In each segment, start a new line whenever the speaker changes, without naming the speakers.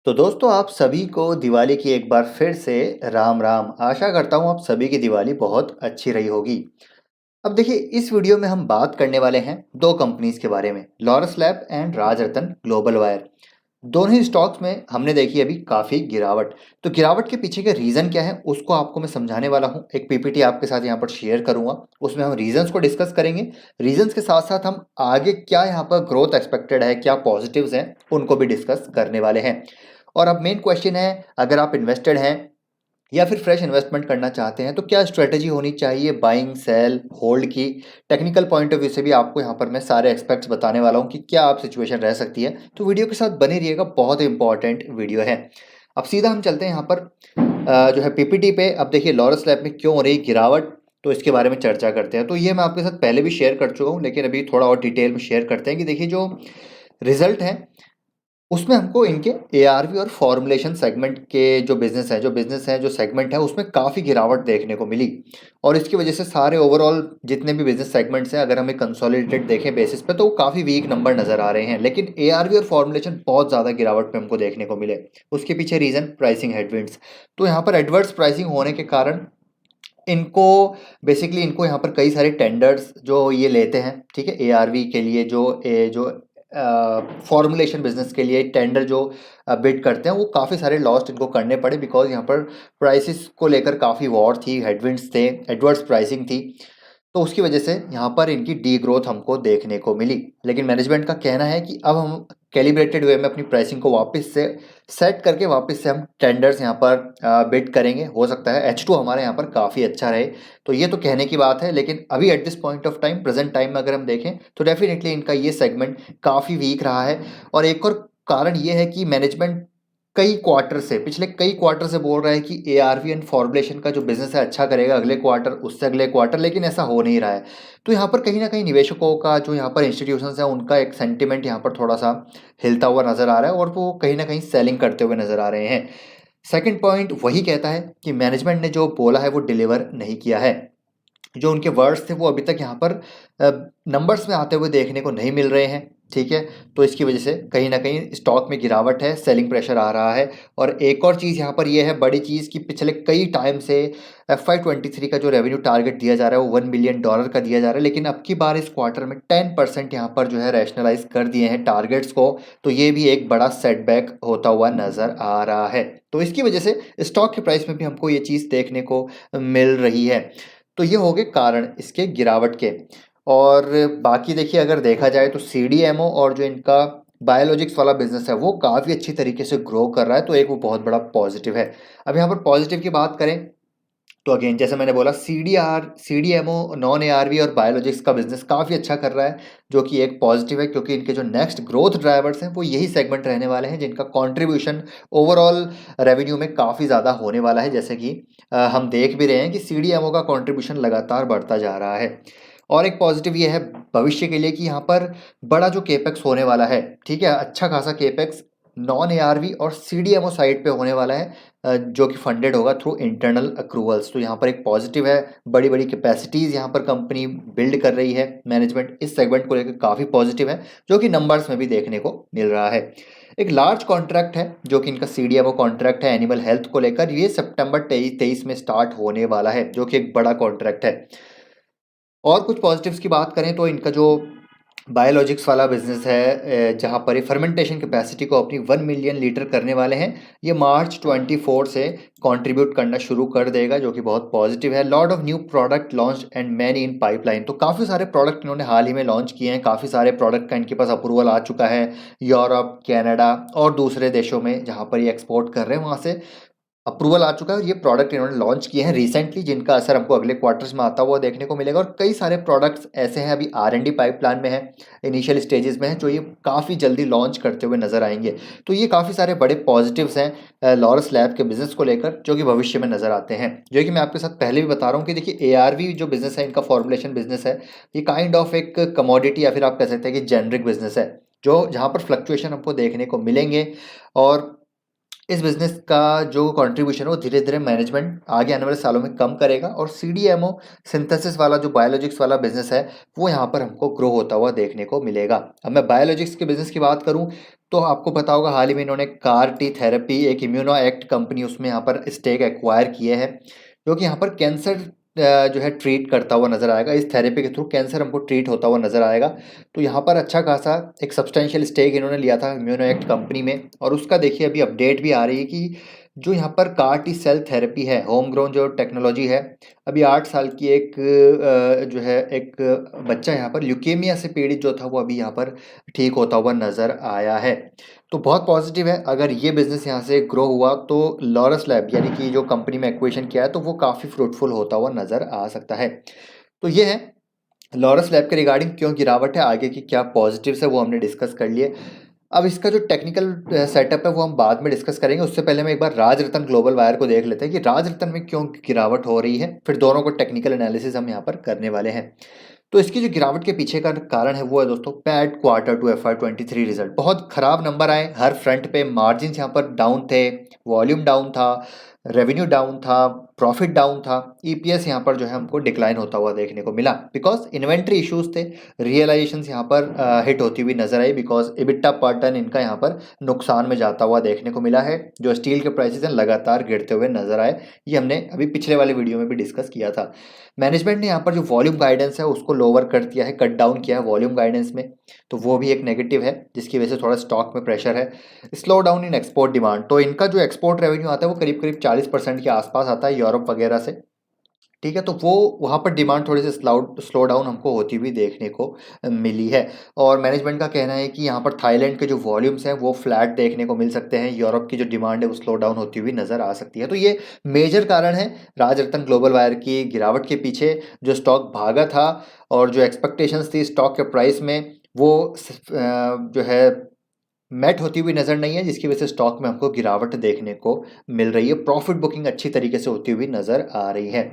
तो दोस्तों आप सभी को दिवाली की एक बार फिर से राम राम। आशा करता हूँ आप सभी की दिवाली बहुत अच्छी रही होगी। अब देखिए इस वीडियो में हम बात करने वाले हैं दो कंपनीज के बारे में, Laurus lab and Rajratan global wire. दोनों ही स्टॉक्स में हमने देखी अभी काफ़ी गिरावट। तो गिरावट के पीछे के रीज़न क्या है उसको आपको मैं समझाने वाला हूँ। एक पीपीटी आपके साथ यहाँ पर शेयर करूँगा, उसमें हम रीज़न्स को डिस्कस करेंगे। रीज़न्स के साथ साथ हम आगे क्या यहाँ पर ग्रोथ एक्सपेक्टेड है, क्या पॉजिटिव्स हैं, उनको भी डिस्कस करने वाले हैं। और अब मेन क्वेश्चन है, अगर आप इन्वेस्टेड हैं या फिर फ्रेश इन्वेस्टमेंट करना चाहते हैं तो क्या स्ट्रेटजी होनी चाहिए बाइंग सेल होल्ड की। टेक्निकल पॉइंट ऑफ व्यू से भी आपको यहाँ पर मैं सारे एक्सपेक्ट्स बताने वाला हूँ कि क्या आप सिचुएशन रह सकती है। तो वीडियो के साथ बने रहिएगा, बहुत इंपॉर्टेंट वीडियो है। अब सीधा हम चलते हैं यहाँ पर जो है पीपीटी पे। अब देखिए लॉरस लैब में क्यों हो रही गिरावट, तो इसके बारे में चर्चा करते हैं। तो ये मैं आपके साथ पहले भी शेयर कर चुका हूँ, लेकिन अभी थोड़ा और डिटेल में शेयर करते हैं कि देखिए जो रिजल्ट है उसमें हमको इनके एआरवी और फॉर्मुलेशन सेगमेंट के जो सेगमेंट है उसमें काफ़ी गिरावट देखने को मिली। और इसकी वजह से सारे ओवरऑल जितने भी बिजनेस सेगमेंट्स हैं, अगर हमें कंसोलिडेटेड देखें बेसिस पे, तो वो काफ़ी वीक नंबर नज़र आ रहे हैं। लेकिन एआरवी और फॉर्मुलेशन बहुत ज़्यादा गिरावट पे हमको देखने को मिले। उसके पीछे रीज़न प्राइसिंग हेडविंड्स। तो यहाँ पर एडवर्स प्राइसिंग होने के कारण इनको इनको यहाँ पर कई सारे टेंडर्स जो ये लेते हैं, ठीक है, एआरवी के लिए जो फॉर्मुलेशन बिजनेस के लिए टेंडर जो बिड करते हैं, वो काफ़ी सारे लॉस्ट इनको करने पड़े, बिकॉज यहाँ पर प्राइसेस को लेकर काफ़ी वॉर थी, हेडविंड्स थे, एडवर्स प्राइसिंग थी। तो उसकी वजह से यहाँ पर इनकी डी ग्रोथ हमको देखने को मिली। लेकिन मैनेजमेंट का कहना है कि अब हम कैलिब्रेटेड वे में अपनी प्राइसिंग को वापस से सेट करके वापस से हम टेंडर्स यहाँ पर बिड करेंगे। हो सकता है H2 हमारे यहाँ पर काफ़ी अच्छा रहे। तो ये तो कहने की बात है, लेकिन अभी at this point of time, present time में अगर हम देखें तो डेफिनेटली इनका ये सेगमेंट काफ़ी वीक रहा है। और एक और कारण ये है कि मैनेजमेंट पिछले कई क्वार्टर से बोल रहा है कि एआरवी एंड फॉर्मुलेशन का जो बिजनेस है अच्छा करेगा अगले क्वार्टर, उससे अगले क्वार्टर, लेकिन ऐसा हो नहीं रहा है। तो यहाँ पर कहीं ना कहीं निवेशकों का, जो यहाँ पर इंस्टीट्यूशंस है, उनका एक सेंटिमेंट यहाँ पर थोड़ा सा हिलता हुआ नजर आ रहा है और वो कहीं ना कहीं सेलिंग करते हुए नजर आ रहे हैं। सेकंड पॉइंट वही कहता है कि मैनेजमेंट ने जो बोला है वो डिलीवर नहीं किया है। जो उनके वर्ड्स थे वो अभी तक यहाँ पर नंबर्स में आते हुए देखने को नहीं मिल रहे हैं, ठीक है। तो इसकी वजह से कहीं ना कहीं स्टॉक में गिरावट है, सेलिंग प्रेशर आ रहा है। और एक और चीज़ यहाँ पर यह है, बड़ी चीज़, कि पिछले कई टाइम से FY23 का जो रेवेन्यू टारगेट दिया जा रहा है वो $1 बिलियन का दिया जा रहा है, लेकिन अब की बार इस क्वार्टर में 10% यहाँ पर जो है रैशनलाइज कर दिए हैं टारगेट्स को। तो ये भी एक बड़ा सेटबैक होता हुआ नजर आ रहा है। तो इसकी वजह से स्टॉक के प्राइस में भी हमको ये चीज़ देखने को मिल रही है। तो ये हो गए कारण इसके गिरावट के। और बाकी देखिए अगर देखा जाए तो सीडीएमओ और जो इनका बायोलॉजिक्स वाला बिजनेस है वो काफ़ी अच्छी तरीके से ग्रो कर रहा है, तो एक वो बहुत बड़ा पॉजिटिव है। अब यहाँ पर पॉजिटिव की बात करें तो अगेन जैसे मैंने बोला, सीडीएमओ, नॉन एआरवी और बायोलॉजिक्स का बिजनेस काफ़ी अच्छा कर रहा है, जो कि एक पॉजिटिव है, क्योंकि इनके जो नेक्स्ट ग्रोथ ड्राइवर्स हैं वो यही सेगमेंट रहने वाले हैं जिनका कंट्रीब्यूशन ओवरऑल रेवेन्यू में काफ़ी ज़्यादा होने वाला है। जैसे कि हम देख भी रहे हैं कि सीडीएमओ का कंट्रीब्यूशन लगातार बढ़ता जा रहा है। और एक पॉजिटिव ये है भविष्य के लिए कि यहाँ पर बड़ा जो केपेक्स होने वाला है, ठीक है, अच्छा खासा केपेक्स नॉन एआरवी और सीडीएमओ साइड पे होने वाला है, जो कि फंडेड होगा थ्रू इंटरनल अक्रूवल्स। तो यहाँ पर एक पॉजिटिव है, बड़ी बड़ी कैपेसिटीज़ यहाँ पर कंपनी बिल्ड कर रही है। मैनेजमेंट इस सेगमेंट को लेकर काफ़ी पॉजिटिव है, जो कि नंबर्स में भी देखने को मिल रहा है। एक लार्ज कॉन्ट्रैक्ट है जो कि इनका सीडीएमओ कॉन्ट्रैक्ट है एनिमल हेल्थ को लेकर, ये सितंबर 23 में स्टार्ट होने वाला है, जो कि एक बड़ा कॉन्ट्रैक्ट है। और कुछ पॉजिटिव्स की बात करें तो इनका जो बायोलॉजिक्स वाला बिजनेस है, जहाँ पर ये फर्मेंटेशन कैपेसिटी को अपनी 1 मिलियन लीटर करने वाले हैं, ये मार्च 24 से कंट्रीब्यूट करना शुरू कर देगा, जो कि बहुत पॉजिटिव है। Lot of new product launch and many in pipeline. तो काफ़ी सारे प्रोडक्ट इन्होंने हाल ही में लॉन्च किए हैं, काफ़ी सारे प्रोडक्ट का इनके पास अप्रूवल आ चुका है, यूरोप, कनाडा और दूसरे देशों में जहाँ पर ये एक्सपोर्ट कर रहे हैं वहाँ से अप्रूवल आ चुका है। और ये प्रोडक्ट इन्होंने लॉन्च किए हैं रिसेंटली, जिनका असर हमको अगले क्वार्टर्स में आता हुआ देखने को मिलेगा। और कई सारे प्रोडक्ट्स ऐसे हैं अभी R&D पाइपलाइन में है, इनिशियल स्टेजेस में है, जो ये काफ़ी जल्दी लॉन्च करते हुए नजर आएंगे। तो ये काफ़ी सारे बड़े पॉजिटिव्स हैं लॉरस लैब के बिजनेस को लेकर, जो कि भविष्य में नजर आते हैं। जो कि मैं आपके साथ पहले भी बता रहा हूँ कि देखिए एआरवी जो बिजनेस है, इनका फॉर्मुलेशन बिजनेस है, ये काइंड ऑफ एक कमोडिटी या फिर आप कह सकते हैं कि जेनरिक बिजनेस है, जो जहाँ पर फ्लक्चुएशन हमको देखने को मिलेंगे। और इस बिज़नेस का जो कंट्रीब्यूशन है वो धीरे-धीरे मैनेजमेंट आगे आने वाले सालों में कम करेगा। और सीडीएमओ सिंथेसिस वाला जो बायोलॉजिक्स वाला बिज़नेस है, वो यहाँ पर हमको ग्रो होता हुआ देखने को मिलेगा। अब मैं बायोलॉजिक्स के बिज़नेस की बात करूँ तो आपको पता होगा हाल ही में इन्होंने कार टी थेरेपी एक इम्यूनो एक्ट कंपनी उसमें यहाँ पर स्टेक एक्वायर किए हैं, जो कि यहाँ पर कैंसर जो है ट्रीट करता हुआ नजर आएगा। इस थेरेपी के थ्रू कैंसर हमको ट्रीट होता हुआ नजर आएगा। तो यहाँ पर अच्छा खासा एक सब्सटेंशियल स्टेक इन्होंने लिया था इम्यूनो एक्ट कंपनी में, और उसका देखिए अभी अपडेट भी आ रही है कि जो यहाँ पर कार टी सेल थेरेपी है, होम ग्रोन जो टेक्नोलॉजी है, अभी 8 साल की एक जो है एक बच्चा यहाँ पर ल्यूकेमिया से पीड़ित जो था वो अभी यहाँ पर ठीक होता हुआ नजर आया है। तो बहुत पॉजिटिव है। अगर ये बिजनेस यहाँ से ग्रो हुआ तो लॉरस लैब यानी कि जो कंपनी में एक्विजिशन किया है तो वो काफ़ी फ्रूटफुल होता हुआ नजर आ सकता है। तो ये है लॉरस लैब के रिगार्डिंग क्यों गिरावट है, आगे की क्या पॉजिटिव्स है वो हमने डिस्कस कर लिए। अब इसका जो टेक्निकल सेटअप है वो हम बाद में डिस्कस करेंगे। उससे पहले हम एक बार राज रतन ग्लोबल वायर को देख लेते हैं कि राज रतन में क्यों गिरावट हो रही है, फिर दोनों को टेक्निकल एनालिसिस हम यहाँ पर करने वाले हैं। तो इसकी जो गिरावट के पीछे का कारण है वो है दोस्तों bad quarter to FY23 result. बहुत खराब नंबर आए हर फ्रंट पे, मार्जिन यहाँ पर डाउन थे, वॉल्यूम डाउन था, रेवेन्यू डाउन था, प्रॉफिट डाउन था, ईपीएस यहाँ पर जो है हमको डिक्लाइन होता हुआ देखने को मिला बिकॉज इन्वेंट्री इश्यूज थे। रियलाइजेशन यहाँ पर हिट होती हुई नजर आई बिकॉज EBITDA पर टन इनका यहाँ पर नुकसान में जाता हुआ देखने को मिला है। जो स्टील के प्राइसेस हैं लगातार गिरते हुए नजर आए, ये हमने अभी पिछले वाले वीडियो में भी डिस्कस किया था। मैनेजमेंट ने यहाँ पर जो वॉल्यूम गाइडेंस है उसको लोअर कर दिया है, कट डाउन किया है वॉल्यूम गाइडेंस में, तो वो भी एक नेगेटिव है जिसकी वजह से थोड़ा स्टॉक में प्रेशर है। Slow down in export demand, तो इनका जो एक्सपोर्ट रेवेन्यू आता है वो करीब करीब 40% के आसपास आता है यूरोप वगैरह से, ठीक है। तो वो वहाँ पर डिमांड थोड़ी सी स्लो डाउन हमको होती हुई देखने को मिली है। और मैनेजमेंट का कहना है कि यहाँ पर थाईलैंड के जो वॉल्यूम्स हैं वो फ्लैट देखने को मिल सकते हैं, यूरोप की जो डिमांड है वो स्लो डाउन होती हुई नज़र आ सकती है। तो ये मेजर कारण है राज रतन ग्लोबल वायर की गिरावट के पीछे। जो स्टॉक भागा था और जो एक्सपेक्टेशंस थी स्टॉक के प्राइस में वो जो है मेट होती हुई नज़र नहीं है, जिसकी वजह से स्टॉक में हमको गिरावट देखने को मिल रही है। प्रॉफिट बुकिंग अच्छी तरीके से होती हुई नज़र आ रही है।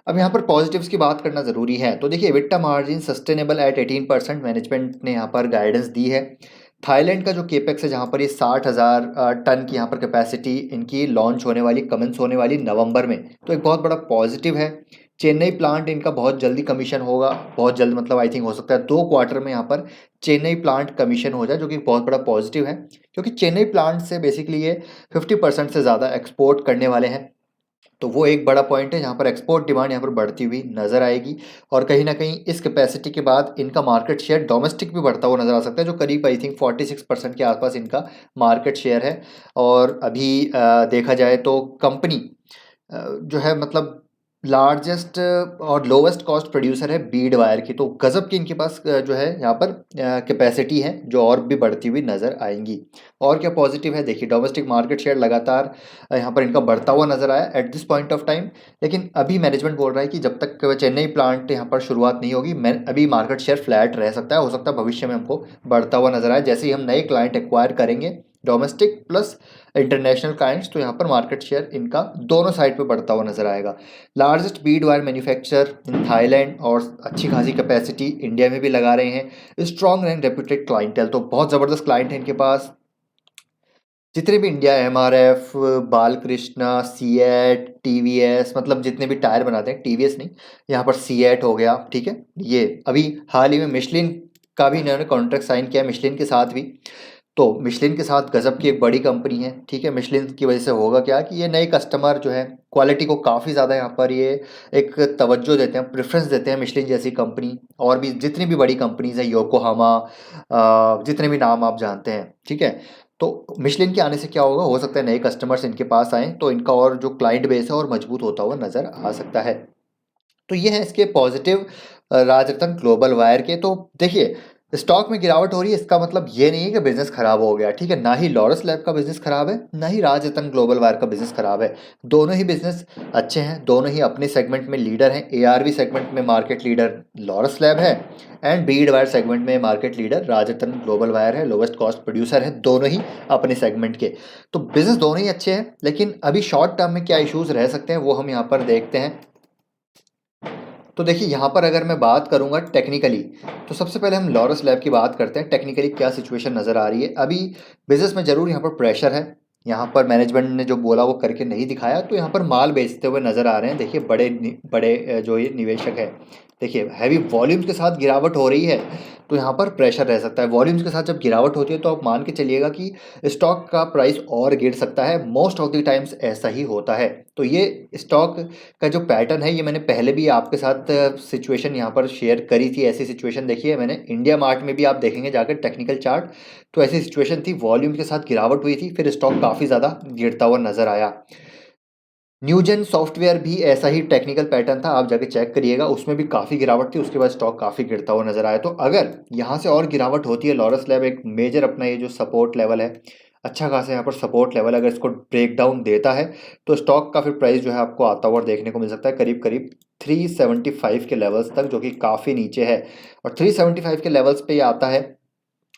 अब यहाँ पर पॉजिटिव्स की बात करना ज़रूरी है। तो देखिए EBITDA margin sustainable at 18% management ने यहाँ पर गाइडेंस दी है। थाईलैंड का जो केपेक्स है जहाँ पर ये 60,000 टन की यहाँ पर कैपेसिटी इनकी लॉन्च होने वाली, कमेंस होने वाली नवंबर में, तो एक बहुत बड़ा पॉजिटिव है। चेन्नई प्लांट इनका बहुत जल्दी कमीशन होगा, बहुत जल्द मतलब आई थिंक हो सकता है 2 क्वार्टर में यहाँ पर चेन्नई प्लांट कमीशन हो जाए, जो कि बहुत बड़ा पॉजिटिव है क्योंकि चेन्नई प्लांट से बेसिकली ये 50% से ज़्यादा एक्सपोर्ट करने वाले हैं। तो वो एक बड़ा पॉइंट है जहाँ पर एक्सपोर्ट डिमांड यहाँ पर बढ़ती हुई नजर आएगी। और कहीं ना कहीं इस कैपेसिटी के बाद इनका मार्केट शेयर डोमेस्टिक भी बढ़ता हुआ नजर आ सकता है, जो करीब आई थिंक 46% के आसपास इनका मार्केट शेयर है। और अभी देखा जाए तो कंपनी जो है मतलब लार्जेस्ट और लोवेस्ट कॉस्ट प्रोड्यूसर है बीड वायर की, तो गजब की इनके पास जो है यहाँ पर कैपेसिटी है जो और भी बढ़ती हुई नज़र आएंगी। और क्या पॉजिटिव है देखिए, डोमेस्टिक मार्केट शेयर लगातार यहाँ पर इनका बढ़ता हुआ नजर आया at this point of time. लेकिन अभी मैनेजमेंट बोल रहा है कि जब तक चेन्नई प्लांट यहाँ पर शुरुआत नहीं होगी अभी मार्केट शेयर फ्लैट रह सकता है, हो सकता है भविष्य में हमको बढ़ता हुआ नजर आए जैसे ही हम नए क्लाइंट एक्वायर करेंगे, डोमेस्टिक प्लस इंटरनेशनल क्लाइंट्स, तो यहाँ पर मार्केट शेयर इनका दोनों साइड पे बढ़ता हुआ नजर आएगा। Largest Beed wire manufacturer in Thailand और अच्छी खासी कैपेसिटी इंडिया में भी लगा रहे हैं। स्ट्रॉन्ग एंड रेप्यूटेड क्लाइंटेल, तो बहुत ज़बरदस्त क्लाइंट है इनके पास। जितने भी India MRF, Balkrishna, CEAT, TVS, मतलब जितने भी टायर बनाते हैं, TVS नहीं, यहाँ पर सीएट हो गया, ठीक है। ये अभी हाल ही में मिशलिन का भी इन्होंने कॉन्ट्रैक्ट साइन किया, मिशलिन के साथ भी। तो मिशलिन के साथ गजब की एक बड़ी कंपनी है, ठीक है। मिशलिन की वजह से होगा क्या कि ये नए कस्टमर जो है क्वालिटी को काफ़ी ज़्यादा यहाँ पर ये एक तवज्जो देते हैं, प्रेफरेंस देते हैं मिशलिन जैसी कंपनी। और भी जितनी भी बड़ी कंपनीज हैं, योकोहामा, जितने भी नाम आप जानते हैं, ठीक है। तो मिशलिन के आने से क्या होगा, हो सकता है नए कस्टमर्स इनके पास आएँ तो इनका और जो क्लाइंट बेस है और मजबूत होता हुआ नज़र आ सकता है। तो ये है इसके पॉजिटिव राजरतन ग्लोबल वायर के। तो देखिए स्टॉक में गिरावट हो रही है, इसका मतलब ये नहीं है कि बिजनेस खराब हो गया, ठीक है। ना ही लॉरस लैब का बिजनेस खराब है, ना ही राजरतन ग्लोबल वायर का बिजनेस खराब है। दोनों ही बिजनेस अच्छे हैं, दोनों ही अपने सेगमेंट में लीडर हैं। ARV सेगमेंट में मार्केट लीडर लॉरस लैब है एंड बीड वायर सेगमेंट में market leader Rajratan global wire है, लोवेस्ट कॉस्ट प्रोड्यूसर है, दोनों ही अपने सेगमेंट के। तो बिजनेस दोनों ही अच्छे हैं, लेकिन अभी शॉर्ट टर्म में क्या इश्यूज रह सकते हैं वो हम यहाँ पर देखते हैं। तो देखिए यहाँ पर अगर मैं बात करूँगा टेक्निकली, तो सबसे पहले हम लॉरस लैब की बात करते हैं। टेक्निकली क्या सिचुएशन नज़र आ रही है अभी बिजनेस में, ज़रूर यहाँ पर प्रेशर है। यहाँ पर मैनेजमेंट ने जो बोला वो करके नहीं दिखाया, तो यहाँ पर माल बेचते हुए नज़र आ रहे हैं। देखिए बड़े बड़े जो ये निवेशक है, देखिए हैवी वॉल्यूम्स के साथ गिरावट हो रही है तो यहाँ पर प्रेशर रह सकता है। वॉल्यूम्स के साथ जब गिरावट होती है तो आप मान के चलिएगा कि स्टॉक का प्राइस और गिर सकता है। मोस्ट ऑफ द टाइम्स ऐसा ही होता है। तो ये स्टॉक का जो पैटर्न है ये मैंने पहले भी आपके साथ सिचुएशन यहाँ पर शेयर करी थी। ऐसी सिचुएशन देखी है मैंने इंडिया मार्ट में भी, आप देखेंगे जाकर टेक्निकल चार्ट, तो ऐसी सिचुएशन थी, वॉल्यूम के साथ गिरावट हुई थी, फिर स्टॉक काफ़ी ज़्यादा गिरता हुआ नजर आया। न्यूजेन सॉफ्टवेयर भी ऐसा ही टेक्निकल पैटर्न था, आप जाके चेक करिएगा, उसमें भी काफ़ी गिरावट थी, उसके बाद स्टॉक काफ़ी गिरता हुआ नजर आया। तो अगर यहाँ से और गिरावट होती है, लॉरस लैब एक मेजर अपना ये जो सपोर्ट लेवल है, अच्छा खासा यहाँ पर सपोर्ट लेवल अगर इसको ब्रेक डाउन देता है तो स्टॉक का फिर प्राइस जो है आपको आता हुआ देखने को मिल सकता है करीब करीब 375 के लेवल्स तक, जो कि काफ़ी नीचे है। और 375 के लेवल्स पे ये आता है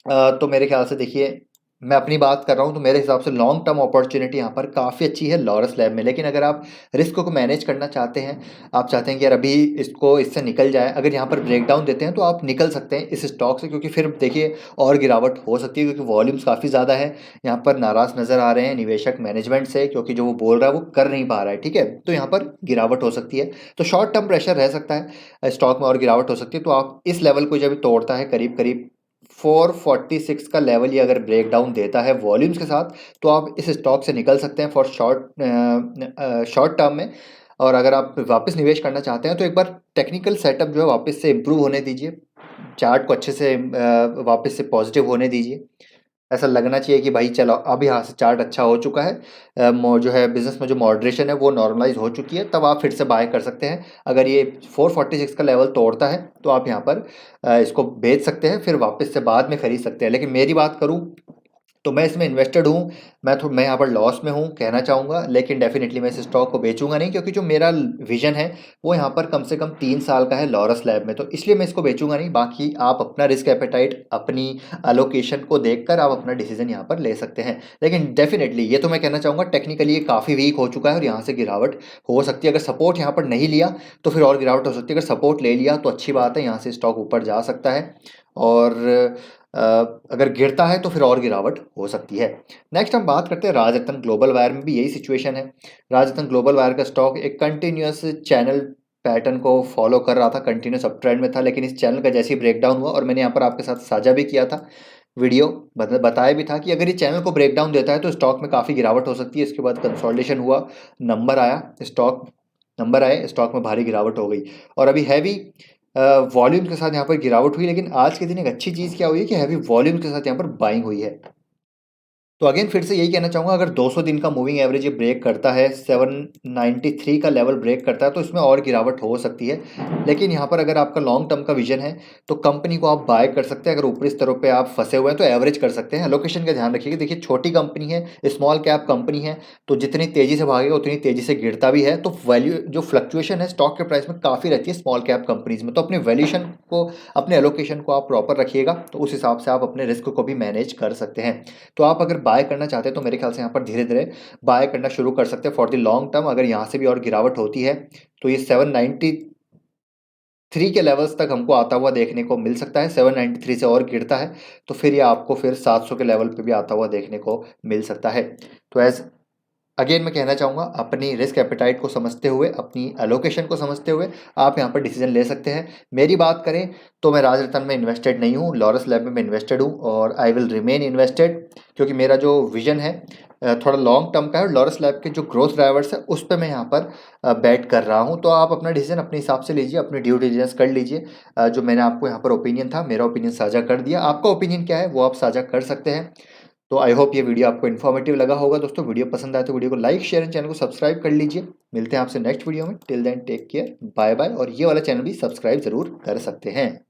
तो मेरे ख्याल से देखिए, मैं अपनी बात कर रहा हूँ तो मेरे हिसाब से लॉन्ग टर्म अपॉर्चुनिटी यहाँ पर काफ़ी अच्छी है लॉरस लैब में। लेकिन अगर आप रिस्क को मैनेज करना चाहते हैं, आप चाहते हैं कि यार अभी इसको इससे निकल जाए, अगर यहाँ पर ब्रेक डाउन देते हैं तो आप निकल सकते हैं इस स्टॉक से, क्योंकि फिर देखिए और गिरावट हो सकती है, क्योंकि वॉल्यूम्स काफ़ी ज़्यादा है। यहाँ पर नाराज़ नज़र आ रहे हैं निवेशक मैनेजमेंट से, क्योंकि जो वो बोल रहा है वो कर नहीं पा रहा है, ठीक है। तो यहाँ पर गिरावट हो सकती है, तो शॉर्ट टर्म प्रेशर रह सकता है स्टॉक में और गिरावट हो सकती है। तो आप इस लेवल को जब तोड़ता है करीब करीब 446 का लेवल ये अगर ब्रेक डाउन देता है वॉल्यूम्स के साथ, तो आप इस स्टॉक से निकल सकते हैं फॉर शॉर्ट टर्म में। और अगर आप वापस निवेश करना चाहते हैं तो एक बार टेक्निकल सेटअप जो है वापस से इम्प्रूव होने दीजिए, चार्ट को अच्छे से वापस से पॉजिटिव होने दीजिए। ऐसा लगना चाहिए कि भाई चलो अब यहाँ से चार्ट अच्छा हो चुका है, जो है बिजनेस में जो मॉडरेशन है वो नॉर्मलाइज हो चुकी है, तब आप फिर से बाय कर सकते हैं। अगर ये 446 का लेवल तोड़ता है तो आप यहाँ पर इसको बेच सकते हैं, फिर वापस से बाद में खरीद सकते हैं। लेकिन मेरी बात करूँ तो मैं इसमें इन्वेस्टेड हूँ, मैं यहाँ पर लॉस में हूँ कहना चाहूँगा, लेकिन डेफिनेटली मैं इस स्टॉक को बेचूंगा नहीं, क्योंकि जो मेरा विजन है वो यहाँ पर कम से कम 3 साल का है लॉरस लैब में, तो इसलिए मैं इसको बेचूंगा नहीं। बाकी आप अपना रिस्क एपेटाइट, अपनी अलोकेशन को देखकर आप अपना डिसीजन यहाँ पर ले सकते हैं। लेकिन डेफिनेटली ये तो मैं कहना चाहूँगा टेक्निकली ये काफ़ी वीक हो चुका है और यहाँ से गिरावट हो सकती है। अगर सपोर्ट यहाँ पर नहीं लिया तो फिर और गिरावट हो सकती है, अगर सपोर्ट ले लिया तो अच्छी बात है, यहाँ से स्टॉक ऊपर जा सकता है। और अगर गिरता है तो फिर और गिरावट हो सकती है। नेक्स्ट हम बात करते हैं राजरत्न ग्लोबल वायर में भी यही सिचुएशन है। राजरत्न ग्लोबल वायर का स्टॉक एक कंटिन्यूअस चैनल पैटर्न को फॉलो कर रहा था, कंटिन्यूस अप ट्रेंड में था, लेकिन इस चैनल का जैसे ही ब्रेकडाउन हुआ, और मैंने यहाँ पर आपके साथ साझा भी किया था वीडियो, बताया भी था कि अगर ये चैनल को ब्रेक डाउन देता है तो स्टॉक में काफ़ी गिरावट हो सकती है। इसके बाद कंसोलिडेशन हुआ, नंबर आया, नंबर आए, स्टॉक में भारी गिरावट हो गई और अभी हैवी वॉल्यूम के साथ यहाँ पर गिरावट हुई। लेकिन आज के दिन एक अच्छी चीज़ क्या हुई है कि हैवी वॉल्यूम के साथ यहाँ पर बाइंग हुई है। तो अगेन फिर से यही कहना चाहूँगा, अगर 200 दिन का मूविंग एवरेज ये ब्रेक करता है, 793 का लेवल ब्रेक करता है, तो इसमें और गिरावट हो सकती है। लेकिन यहाँ पर अगर आपका लॉन्ग टर्म का विजन है तो कंपनी को आप बाय कर सकते हैं। अगर ऊपरी स्तरों पे आप फंसे हुए हैं तो एवरेज कर सकते हैं। एलोकेशन का ध्यान रखिएगा, देखिए छोटी कंपनी है, स्मॉल कैप कंपनी है, तो जितनी तेज़ी से भागेगा उतनी तेज़ी से गिरता भी है। तो वैल्यू जो फ्लक्चुएशन है स्टॉक के प्राइस में काफ़ी रहती है स्मॉल कैप कंपनीज में। तो अपने वैल्यूशन को, अपने एलोकेशन को आप प्रॉपर रखिएगा, तो उस हिसाब से आप अपने रिस्क को भी मैनेज कर सकते हैं। तो आप अगर बाय करना चाहते हैं तो मेरे ख्याल से यहाँ पर धीरे धीरे बाय करना शुरू कर सकते हैं फॉर द लॉन्ग टर्म। अगर यहाँ से भी और गिरावट होती है तो ये 793 के लेवल्स तक हमको आता हुआ देखने को मिल सकता है। 793 से और गिरता है तो फिर ये आपको फिर 700 के लेवल पे भी आता हुआ देखने को मिल सकता है। तो अगेन मैं कहना चाहूँगा, अपनी रिस्क एपेटाइट को समझते हुए, अपनी एलोकेशन को समझते हुए आप यहाँ पर डिसीजन ले सकते हैं। मेरी बात करें तो मैं राजरत्न में इन्वेस्टेड नहीं हूँ, लॉरस लैब में मैं इन्वेस्टेड हूँ और आई विल रिमेन इन्वेस्टेड, क्योंकि मेरा जो विजन है थोड़ा लॉन्ग टर्म का है। लॉरस लैब के जो ग्रोथ ड्राइवर्स है उस पर मैं यहाँ पर बैट कर रहा हूँ। तो आप अपना डिसीजन अपने हिसाब से लीजिए, अपनी ड्यू डिलिजेंस कर लीजिए। जो मैंने आपको यहाँ पर ओपिनियन था, मेरा ओपिनियन साझा कर दिया, आपका ओपिनियन क्या है वो आप साझा कर सकते हैं। तो आई होप ये वीडियो आपको इन्फॉर्मेटिव लगा होगा। दोस्तों वीडियो पसंद आए तो वीडियो को लाइक, शेयर एंड चैनल को सब्सक्राइब कर लीजिए। मिलते हैं आपसे नेक्स्ट वीडियो में। Till then take care, bye bye. और ये वाला चैनल भी सब्सक्राइब जरूर कर सकते हैं।